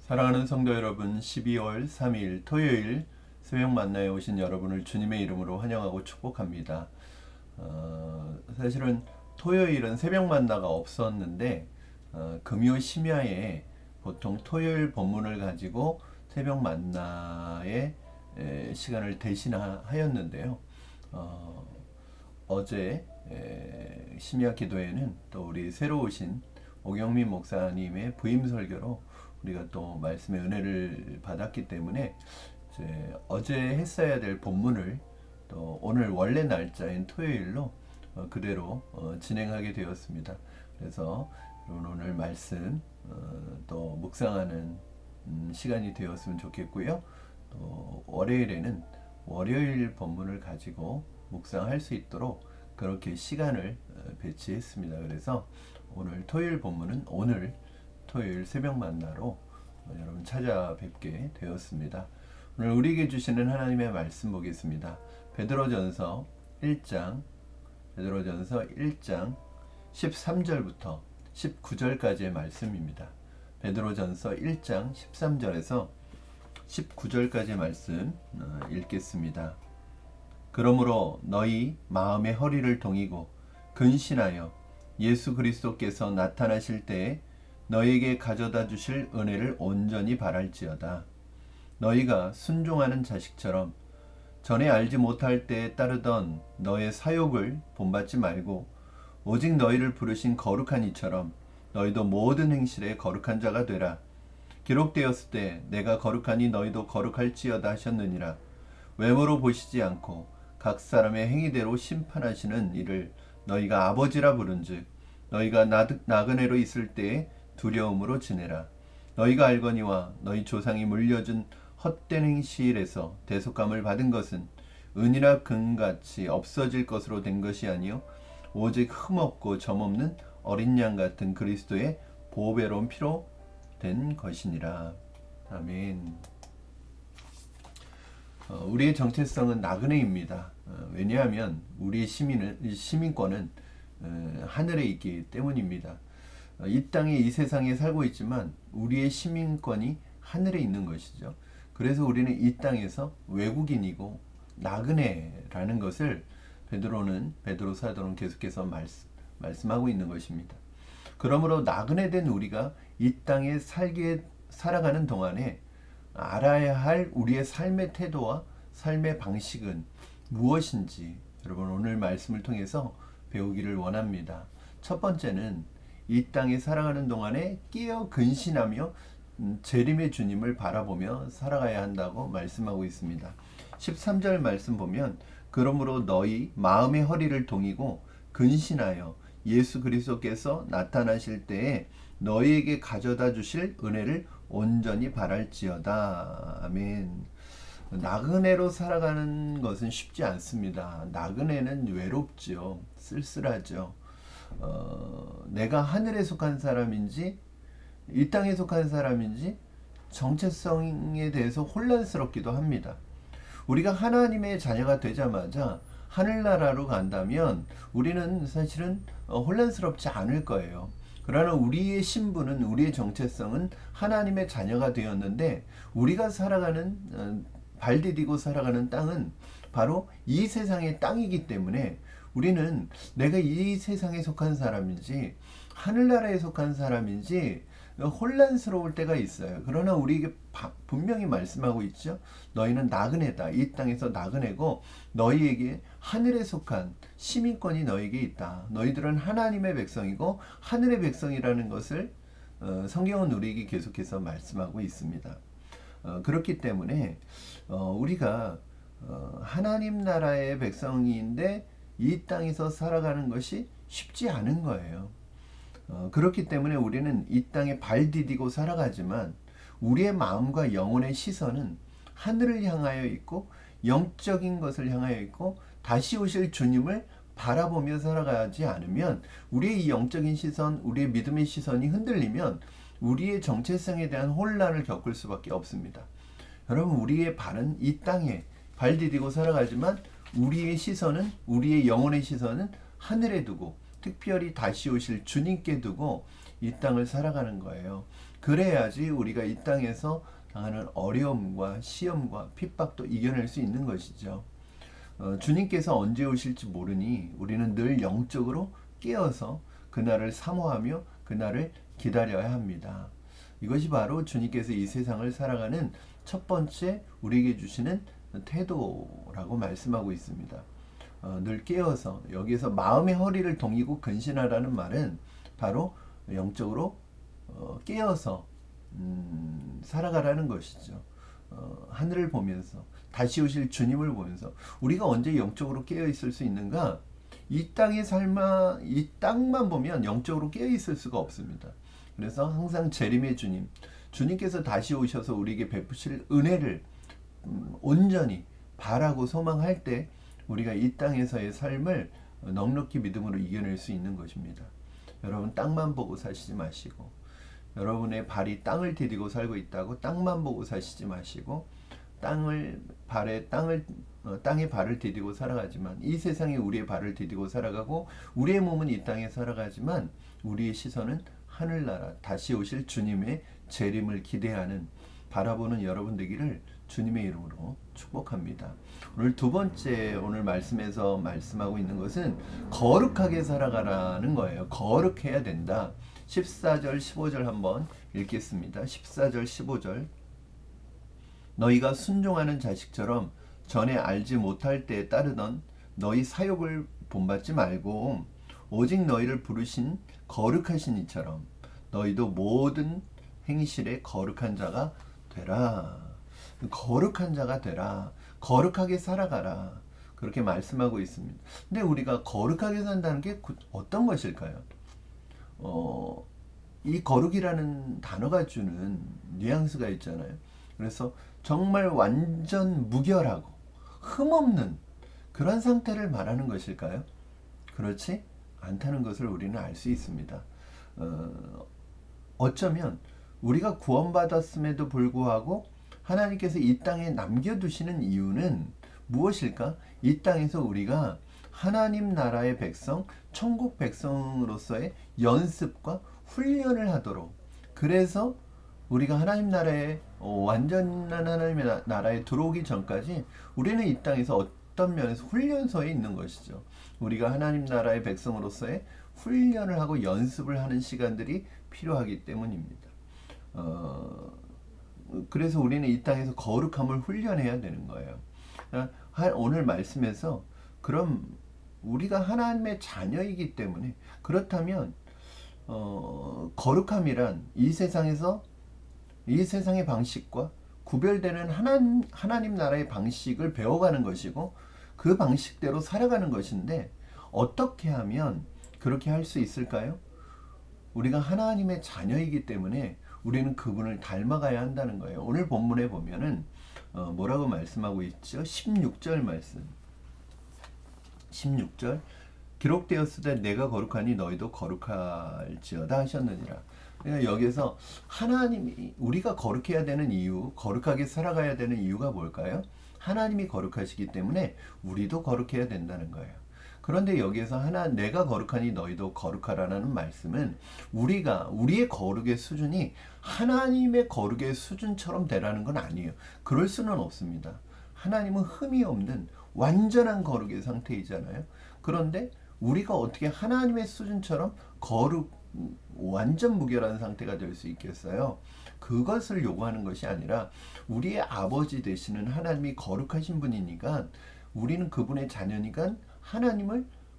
사랑하는 성도 여러분, 12월 3일 토요일 새벽 만나에 오신 여러분을 주님의 이름으로 환영하고 축복합니다. 사실은 토요일은 새벽 만나가 없었는데 금요 심야에 보통 토요일 본문을 가지고 새벽 만나의 시간을 대신하였는데요. 어제 심야 기도회는 또 우리 새로 오신 오경민 목사님의 부임 설교로 우리가 또 말씀의 은혜를 받았기 때문에 이제 어제 했어야 될 본문을 또 오늘 원래 날짜인 토요일로 그대로 진행하게 되었습니다. 그래서 여러분 오늘 말씀 또 묵상하는 시간이 되었으면 좋겠고요. 또 월요일에는 월요일 본문을 가지고 묵상할 수 있도록 그렇게 시간을 배치했습니다. 그래서 오늘 토요일 본문은 오늘 토요일 새벽 만나로 여러분 찾아뵙게 되었습니다. 오늘 우리에게 주시는 하나님의 말씀 보겠습니다. 베드로전서 1장 13절부터 19절까지의 말씀입니다. 베드로전서 1장 13절에서 19절까지의 말씀 읽겠습니다. 그러므로 너희 마음의 허리를 동이고 근신하여 예수 그리스도께서 나타나실 때에 너희에게 가져다 주실 은혜를 온전히 바랄지어다. 너희가 순종하는 자식처럼 전에 알지 못할 때에 따르던 너의 사욕을 본받지 말고 오직 너희를 부르신 거룩한 이처럼 너희도 모든 행실에 거룩한 자가 되라. 기록되었을 때 내가 거룩하니 너희도 거룩할지어다 하셨느니라. 외모로 보시지 않고 각 사람의 행위대로 심판하시는 이를 너희가 아버지라 부른즉 너희가 나그네로 있을 때에 두려움으로 지내라. 너희가 알거니와 너희 조상이 물려준 헛된 행실에서 대속감을 받은 것은 은이나 금같이 없어질 것으로 된 것이 아니요 오직 흠없고 점없는 어린 양 같은 그리스도의 보배로운 피로 된 것이니라. 아멘. 우리의 정체성은 나그네입니다. 왜냐하면 우리의 시민권은 하늘에 있기 때문입니다. 이 땅에 이 세상에 살고 있지만 우리의 시민권이 하늘에 있는 것이죠. 그래서 우리는 이 땅에서 외국인이고 나그네라는 것을 베드로 사도는 계속해서 말씀하고 있는 것입니다. 그러므로 나그네 된 우리가 이 땅에 살아가는 동안에 알아야 할 우리의 삶의 태도와 삶의 방식은 무엇인지 여러분 오늘 말씀을 통해서 배우기를 원합니다. 첫 번째는 이 땅에 살아가는 동안에 끼어 근신하며 재림의 주님을 바라보며 살아가야 한다고 말씀하고 있습니다. 13절 말씀 보면 그러므로 너희 마음의 허리를 동이고 근신하여 예수 그리스도께서 나타나실 때에 너희에게 가져다 주실 은혜를 온전히 바랄지어다. 아멘. 나그네로 살아가는 것은 쉽지 않습니다. 나그네는 외롭죠. 쓸쓸하죠. 내가 하늘에 속한 사람인지 이 땅에 속한 사람인지 정체성에 대해서 혼란스럽기도 합니다. 우리가 하나님의 자녀가 되자마자 하늘나라로 간다면 우리는 사실은 혼란스럽지 않을 거예요. 그러나 우리의 신분은 우리의 정체성은 하나님의 자녀가 되었는데 우리가 살아가는 발 디디고 살아가는 땅은 바로 이 세상의 땅이기 때문에 우리는 내가 이 세상에 속한 사람인지 하늘나라에 속한 사람인지 혼란스러울 때가 있어요. 그러나 우리에게 분명히 말씀하고 있죠. 너희는 나그네다. 이 땅에서 나그네고 너희에게 하늘에 속한 시민권이 너희에게 있다. 너희들은 하나님의 백성이고 하늘의 백성이라는 것을 성경은 우리에게 계속해서 말씀하고 있습니다. 그렇기 때문에 우리가 하나님 나라의 백성인데 이 땅에서 살아가는 것이 쉽지 않은 거예요. 그렇기 때문에 우리는 이 땅에 발 디디고 살아가지만 우리의 마음과 영혼의 시선은 하늘을 향하여 있고 영적인 것을 향하여 있고 다시 오실 주님을 바라보며 살아가지 않으면 우리의 이 영적인 시선, 우리의 믿음의 시선이 흔들리면 우리의 정체성에 대한 혼란을 겪을 수밖에 없습니다. 여러분 우리의 발은 이 땅에 발 디디고 살아가지만 우리의 시선은 우리의 영혼의 시선은 하늘에 두고 특별히 다시 오실 주님께 두고 이 땅을 살아가는 거예요. 그래야지 우리가 이 땅에서 당하는 어려움과 시험과 핍박도 이겨낼 수 있는 것이죠. 주님께서 언제 오실지 모르니 우리는 늘 영적으로 깨어서 그날을 사모하며 그날을 기다려야 합니다. 이것이 바로 주님께서 이 세상을 살아가는 첫 번째 우리에게 주시는 태도라고 말씀하고 있습니다. 늘 깨어서, 여기에서 마음의 허리를 동이고 근신하라는 말은 바로 영적으로 깨어서 살아가라는 것이죠. 하늘을 보면서, 다시 오실 주님을 보면서. 우리가 언제 영적으로 깨어 있을 수 있는가? 이 땅의 삶아, 이 땅만 보면 영적으로 깨어 있을 수가 없습니다. 그래서 항상 재림의 주님, 주님께서 다시 오셔서 우리에게 베푸실 은혜를 온전히 바라고 소망할 때 우리가 이 땅에서의 삶을 넉넉히 믿음으로 이겨낼 수 있는 것입니다. 여러분, 땅만 보고 사시지 마시고, 여러분의 발이 땅을 디디고 살고 있다고 땅만 보고 사시지 마시고, 땅에 발을 디디고 살아가지만, 이 세상에 우리의 발을 디디고 살아가고 우리의 몸은 이 땅에 살아가지만 우리의 시선은 하늘나라 다시 오실 주님의 재림을 기대하는, 바라보는 여러분 되기를 주님의 이름으로 축복합니다. 오늘 두 번째, 오늘 말씀에서 말씀하고 있는 것은 거룩하게 살아가라는 거예요. 거룩해야 된다. 14절 15절 한번 읽겠습니다. 14절 15절. 너희가 순종하는 자식처럼 전에 알지 못할 때에 따르던 너희 사욕을 본받지 말고 오직 너희를 부르신 거룩하신 이처럼 너희도 모든 행실에 거룩한 자가 되라. 거룩한 자가 되라. 거룩하게 살아가라. 그렇게 말씀하고 있습니다. 근데 우리가 거룩하게 산다는 게 어떤 것일까요? 이 거룩이라는 단어가 주는 뉘앙스가 있잖아요. 그래서 정말 완전 무결하고 흠없는 그런 상태를 말하는 것일까요? 그렇지 않다는 것을 우리는 알 수 있습니다. 어쩌면 우리가 구원받았음에도 불구하고 하나님께서 이 땅에 남겨두시는 이유는 무엇일까? 이 땅에서 우리가 하나님 나라의 백성, 천국 백성으로서의 연습과 훈련을 하도록, 그래서 우리가 하나님 나라에 완전한 하나님의 나라에 들어오기 전까지 우리는 이 땅에서 어떤 면에서 훈련소에 있는 것이죠. 우리가 하나님 나라의 백성으로서의 훈련을 하고 연습을 하는 시간들이 필요하기 때문입니다. 그래서 우리는 이 땅에서 거룩함을 훈련해야 되는 거예요. 오늘 말씀에서 그럼 우리가 하나님의 자녀이기 때문에, 그렇다면 거룩함이란 이 세상의 방식과 구별되는 하나님 나라의 방식을 배워가는 것이고 그 방식대로 살아가는 것인데, 어떻게 하면 그렇게 할 수 있을까요? 우리가 하나님의 자녀이기 때문에 우리는 그분을 닮아가야 한다는 거예요. 오늘 본문에 보면은 뭐라고 말씀하고 있죠? 16절 말씀. 16절. 기록되었으되 내가 거룩하니 너희도 거룩할지어다 하셨느니라. 그러니까 여기서 하나님이, 우리가 거룩해야 되는 이유, 거룩하게 살아가야 되는 이유가 뭘까요? 하나님이 거룩하시기 때문에 우리도 거룩해야 된다는 거예요. 그런데 여기에서 내가 거룩하니 너희도 거룩하라는 말씀은 우리의 거룩의 수준이 하나님의 거룩의 수준처럼 되라는 건 아니에요. 그럴 수는 없습니다. 하나님은 흠이 없는 완전한 거룩의 상태이잖아요. 그런데 우리가 어떻게 하나님의 수준처럼 완전 무결한 상태가 될 수 있겠어요? 그것을 요구하는 것이 아니라 우리의 아버지 되시는 하나님이 거룩하신 분이니까 우리는 그분의 자녀니까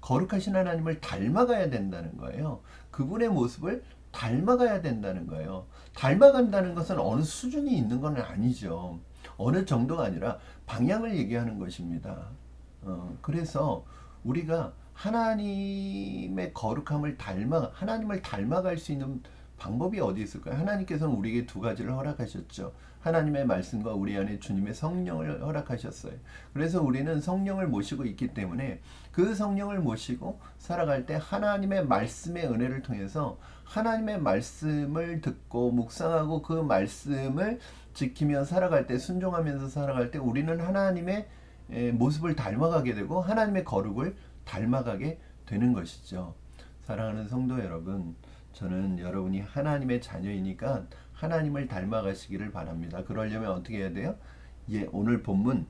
거룩하신 하나님을 닮아가야 된다는 거예요. 그분의 모습을 닮아가야 된다는 거예요. 닮아간다는 것은 어느 수준이 있는 건 아니죠. 어느 정도가 아니라 방향을 얘기하는 것입니다. 그래서 우리가 하나님의 거룩함을 하나님을 닮아갈 수 있는 방법이 어디 있을까요? 하나님께서는 우리에게 두 가지를 허락하셨죠. 하나님의 말씀과 우리 안에 주님의 성령을 허락하셨어요. 그래서 우리는 성령을 모시고 있기 때문에 그 성령을 모시고 살아갈 때 하나님의 말씀의 은혜를 통해서 하나님의 말씀을 듣고 묵상하고 그 말씀을 지키며 살아갈 때, 순종하면서 살아갈 때 우리는 하나님의 모습을 닮아가게 되고 하나님의 거룩을 닮아가게 되는 것이죠. 사랑하는 성도 여러분, 저는 여러분이 하나님의 자녀이니까 하나님을 닮아가시기를 바랍니다. 그러려면 어떻게 해야 돼요? 예, 오늘 본문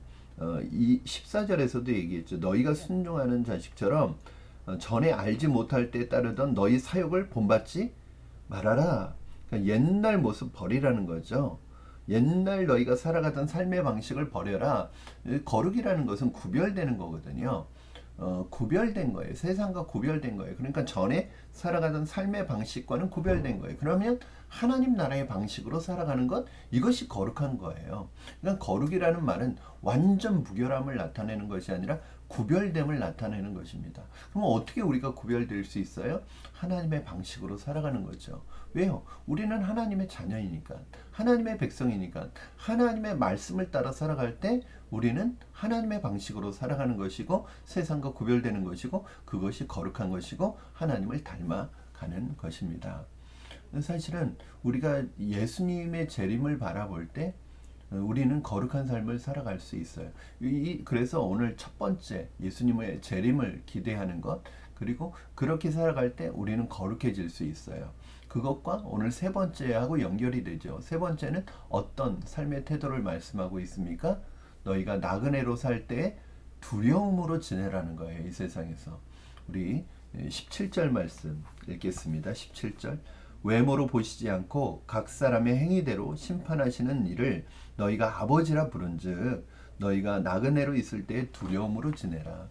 이 14절에서도 얘기했죠. 너희가 순종하는 자식처럼 전에 알지 못할 때 따르던 너희 사욕을 본받지 말아라. 그러니까 옛날 모습 버리라는 거죠. 옛날 너희가 살아가던 삶의 방식을 버려라. 거룩이라는 것은 구별되는 거거든요. 구별된 거예요. 세상과 구별된 거예요. 그러니까 전에 살아가던 삶의 방식과는 구별된 거예요. 그러면 하나님 나라의 방식으로 살아가는 것, 이것이 거룩한 거예요. 그러니까 거룩이라는 말은 완전 무결함을 나타내는 것이 아니라 구별됨을 나타내는 것입니다. 그럼 어떻게 우리가 구별될 수 있어요? 하나님의 방식으로 살아가는 거죠. 왜요? 우리는 하나님의 자녀이니까, 하나님의 백성이니까, 하나님의 말씀을 따라 살아갈 때 우리는 하나님의 방식으로 살아가는 것이고 세상과 구별되는 것이고 그것이 거룩한 것이고 하나님을 닮아가는 것입니다. 사실은 우리가 예수님의 재림을 바라볼 때 우리는 거룩한 삶을 살아갈 수 있어요. 그래서 오늘 첫 번째 예수님의 재림을 기대하는 것, 그리고 그렇게 살아갈 때 우리는 거룩해질 수 있어요. 그것과 오늘 세 번째하고 연결이 되죠. 세 번째는 어떤 삶의 태도를 말씀하고 있습니까? 너희가 나그네로 살 때 두려움으로 지내라는 거예요. 이 세상에서. 우리 17절 말씀 읽겠습니다. 17절. 외모로 보시지 않고 각 사람의 행위대로 심판하시는 이를 너희가 아버지라 부른즉 너희가 나그네로 있을 때 두려움으로 지내라.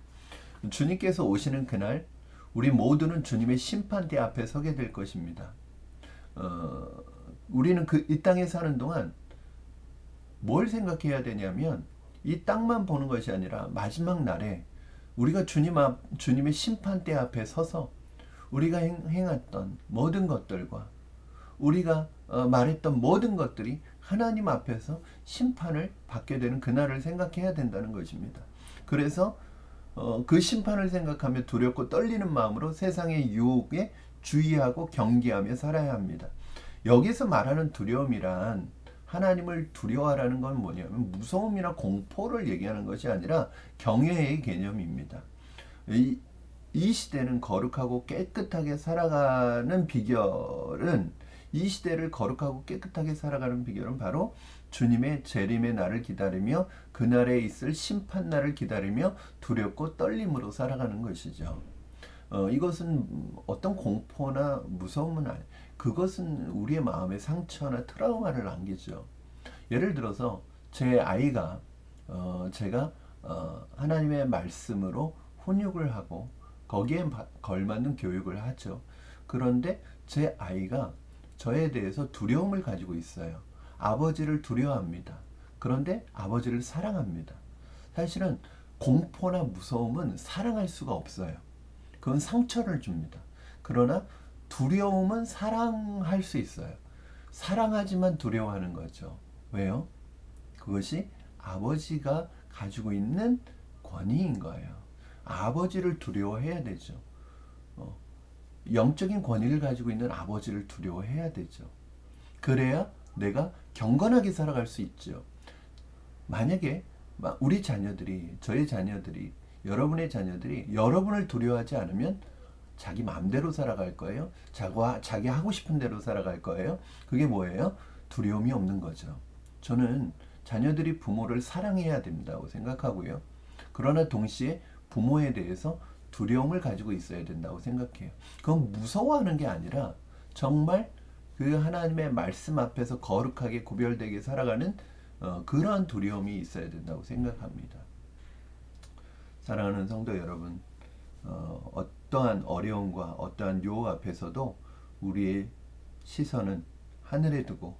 주님께서 오시는 그날 우리 모두는 주님의 심판대 앞에 서게 될 것입니다. 우리는 이 땅에 사는 동안 뭘 생각해야 되냐면 이 땅만 보는 것이 아니라 마지막 날에 우리가 주님의 심판대 앞에 서서 우리가 행했던 모든 것들과 우리가 말했던 모든 것들이 하나님 앞에서 심판을 받게 되는 그날을 생각해야 된다는 것입니다. 그래서 그 심판을 생각하며 두렵고 떨리는 마음으로 세상의 유혹에 주의하고 경계하며 살아야 합니다. 여기서 말하는 두려움이란 하나님을 두려워하라는 건 뭐냐면 무서움이나 공포를 얘기하는 것이 아니라 경외의 개념입니다. 이 시대는 거룩하고 깨끗하게 살아가는 비결은 이 시대를 거룩하고 깨끗하게 살아가는 비결은 바로 주님의 재림의 날을 기다리며 그날에 있을 심판 날을 기다리며 두렵고 떨림으로 살아가는 것이죠. 이것은 어떤 공포나 무서움은 아니에요. 그것은 우리의 마음에 상처나 트라우마를 남기죠. 예를 들어서 제 아이가 제가 하나님의 말씀으로 훈육을 하고 거기에 걸맞는 교육을 하죠. 그런데 제 아이가 저에 대해서 두려움을 가지고 있어요. 아버지를 두려워합니다. 그런데 아버지를 사랑합니다. 사실은 공포나 무서움은 사랑할 수가 없어요. 그건 상처를 줍니다. 그러나 두려움은 사랑할 수 있어요. 사랑하지만 두려워하는 거죠. 왜요? 그것이 아버지가 가지고 있는 권위인 거예요. 아버지를 두려워해야 되죠. 영적인 권위를 가지고 있는 아버지를 두려워해야 되죠. 그래야 내가 경건하게 살아갈 수 있죠. 만약에 우리 자녀들이, 저의 자녀들이, 여러분의 자녀들이 여러분을 두려워하지 않으면 자기 마음대로 살아갈 거예요. 자기 하고 싶은 대로 살아갈 거예요. 그게 뭐예요? 두려움이 없는 거죠. 저는 자녀들이 부모를 사랑해야 된다고 생각하고요. 그러나 동시에 부모에 대해서 두려움을 가지고 있어야 된다고 생각해요. 그건 무서워하는 게 아니라 정말 그 하나님의 말씀 앞에서 거룩하게 구별되게 살아가는 그러한 두려움이 있어야 된다고 생각합니다. 사랑하는 성도 여러분, 어떠한 어려움과 어떠한 유혹 앞에서도 우리의 시선은 하늘에 두고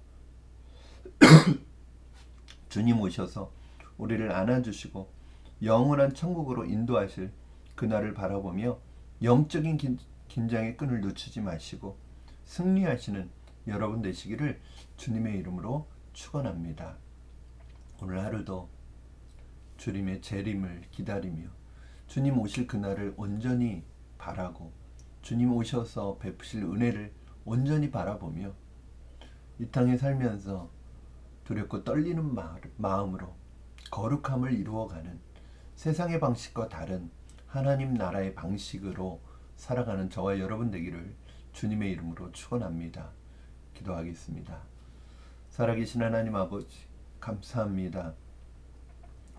주님 오셔서 우리를 안아주시고 영원한 천국으로 인도하실 그날을 바라보며 영적인 긴장의 끈을 놓치지 마시고 승리하시는 여러분 되시기를 주님의 이름으로 축원합니다. 오늘 하루도 주님의 재림을 기다리며 주님 오실 그날을 온전히 바라고 주님 오셔서 베푸실 은혜를 온전히 바라보며 이 땅에 살면서 두렵고 떨리는 마음으로 거룩함을 이루어가는 세상의 방식과 다른 하나님 나라의 방식으로 살아가는 저와 여러분 되기를 주님의 이름으로 축원합니다. 기도하겠습니다. 살아계신 하나님 아버지 감사합니다.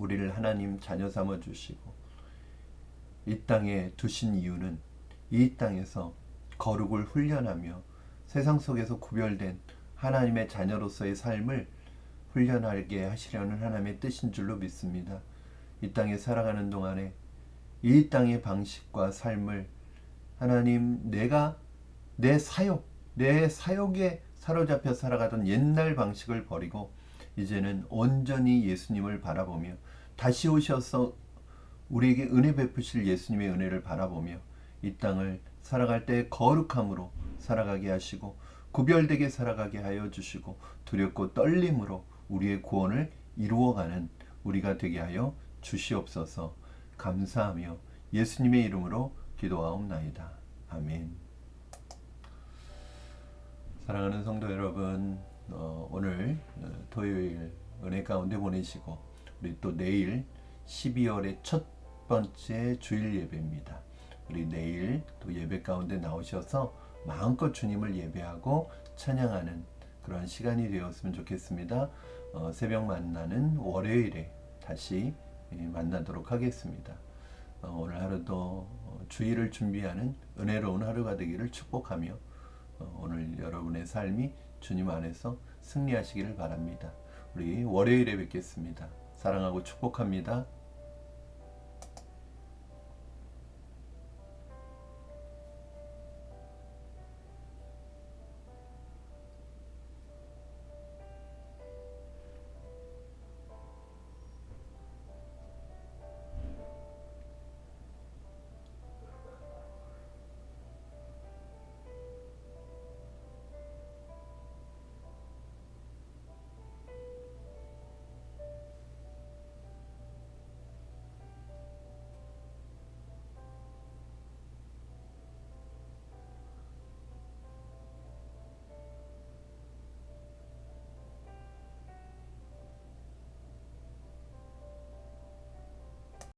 우리를 하나님 자녀 삼아 주시고 이 땅에 두신 이유는 이 땅에서 거룩을 훈련하며 세상 속에서 구별된 하나님의 자녀로서의 삶을 훈련하게 하시려는 하나님의 뜻인 줄로 믿습니다. 이 땅에 살아가는 동안에 이 땅의 방식과 삶을 하나님 내 사욕에 사로잡혀 살아가던 옛날 방식을 버리고 이제는 온전히 예수님을 바라보며 다시 오셔서 우리에게 은혜 베푸실 예수님의 은혜를 바라보며 이 땅을 살아갈 때 거룩함으로 살아가게 하시고 구별되게 살아가게 하여 주시고 두렵고 떨림으로 우리의 구원을 이루어가는 우리가 되게 하여 주시옵소서. 감사하며 예수님의 이름으로 기도하옵나이다. 아멘. 사랑하는 성도 여러분, 오늘 토요일 은혜 가운데 보내시고 우리 또 내일 12월의 첫 번째 주일 예배입니다. 우리 내일 또 예배 가운데 나오셔서 마음껏 주님을 예배하고 찬양하는 그런 시간이 되었으면 좋겠습니다. 새벽 만나는 월요일에 다시 만나도록 하겠습니다. 오늘 하루도 주일을 준비하는 은혜로운 하루가 되기를 축복하며 오늘 여러분의 삶이 주님 안에서 승리하시기를 바랍니다. 우리 월요일에 뵙겠습니다. 사랑하고 축복합니다.